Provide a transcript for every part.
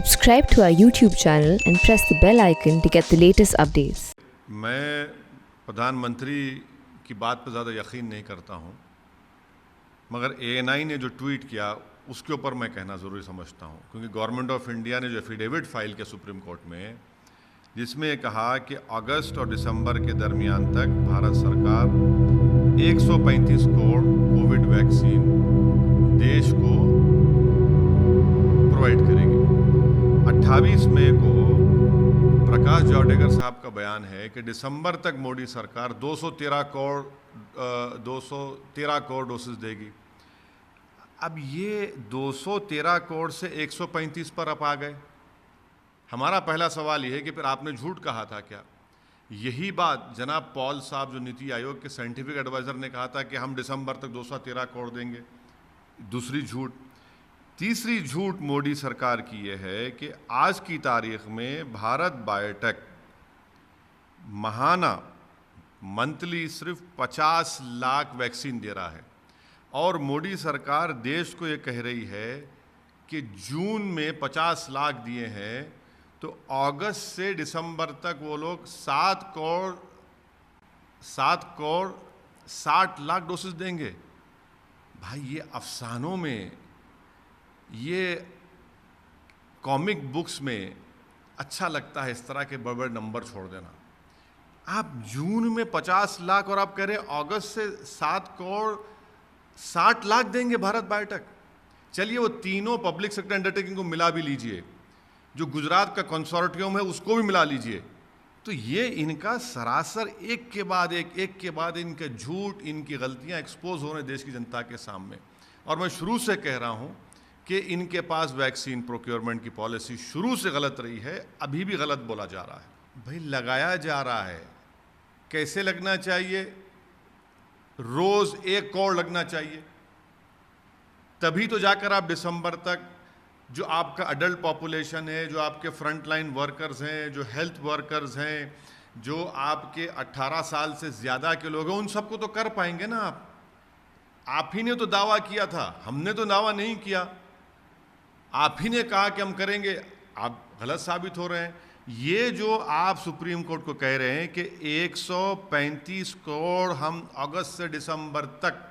Subscribe to our YouTube channel and press the bell icon to get the latest updates. मैं प्रधानमंत्री की बात पर ज़्यादा यकीन नहीं करता हूँ, मगर ANI ने जो ट्वीट किया उसके ऊपर मैं कहना ज़रूरी समझता हूँ, क्योंकि गवर्नमेंट ऑफ इंडिया ने जो एफिडेविट फाइल किया सुप्रीम कोर्ट में, जिसमें कहा कि अगस्त और दिसंबर के दरमियान तक भारत सरकार 135 करोड़ कोविड वैक्सीन देश को प्रोवाइड करेगी। 28 मई को प्रकाश जावड़ेकर साहब का बयान है कि दिसंबर तक मोदी सरकार 213 करोड़ डोसेस देगी। अब ये 213 करोड़ से 135 पर आप आ गए। हमारा पहला सवाल ये है कि फिर आपने झूठ कहा था क्या? यही बात जनाब पॉल साहब जो नीति आयोग के साइंटिफिक एडवाइज़र ने कहा था कि हम दिसंबर तक 213 करोड़ देंगे। दूसरी झूठ। तीसरी झूठ मोदी सरकार की यह है कि आज की तारीख में भारत बायोटेक महाना मंथली सिर्फ 50 लाख वैक्सीन दे रहा है, और मोदी सरकार देश को ये कह रही है कि जून में 50 लाख दिए हैं तो अगस्त से दिसंबर तक वो लोग 7 करोड़ 60 लाख डोसेस देंगे। भाई ये अफसानों में, ये कॉमिक बुक्स में अच्छा लगता है इस तरह के बड़े बड़े नंबर छोड़ देना। आप जून में 50 लाख और आप कह रहे हैं अगस्त से 7 करोड़ 60 लाख देंगे भारत बायोटेक। चलिए वो तीनों पब्लिक सेक्टर अंडरटेकिंग को मिला भी लीजिए, जो गुजरात का कंसोर्टियम है उसको भी मिला लीजिए, तो ये इनका सरासर एक के बाद इनके झूठ, इनकी गलतियां एक्सपोज हो रहे देश की जनता के सामने। और मैं शुरू से कह रहा हूं कि इनके पास वैक्सीन प्रोक्योरमेंट की पॉलिसी शुरू से गलत रही है, अभी भी गलत बोला जा रहा है। भाई लगाया जा रहा है, कैसे लगना चाहिए? रोज 1 करोड़ लगना चाहिए, तभी तो जाकर आप दिसंबर तक जो आपका अडल्ट पॉपुलेशन है, जो आपके फ्रंटलाइन वर्कर्स हैं, जो हेल्थ वर्कर्स हैं, जो आपके 18 साल से ज़्यादा के लोग हैं, उन सबको तो कर पाएंगे ना आप ही ने तो दावा किया था, हमने तो दावा नहीं किया। आप ही ने कहा कि हम करेंगे, आप गलत साबित हो रहे हैं। ये जो आप सुप्रीम कोर्ट को कह रहे हैं कि 135 करोड़ हम अगस्त से दिसंबर तक,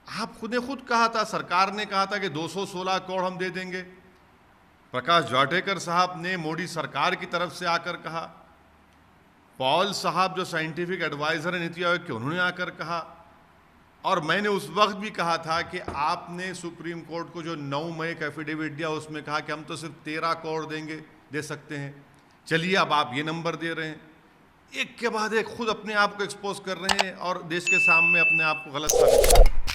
आप खुद कहा था, सरकार ने कहा था कि 216 करोड़ हम दे देंगे। प्रकाश जावड़ेकर साहब ने मोदी सरकार की तरफ से आकर कहा, पॉल साहब जो साइंटिफिक एडवाइजर है नीति आयोग के, उन्होंने आकर कहा, और मैंने उस वक्त भी कहा था कि आपने सुप्रीम कोर्ट को जो 9 मई का एफिडेविट दिया उसमें कहा कि हम तो सिर्फ 13 करोड़ दे सकते हैं। चलिए अब आप ये नंबर दे रहे हैं, एक के बाद एक खुद अपने आप को एक्सपोज कर रहे हैं और देश के सामने अपने आप को गलत साबित कर रहे हैं।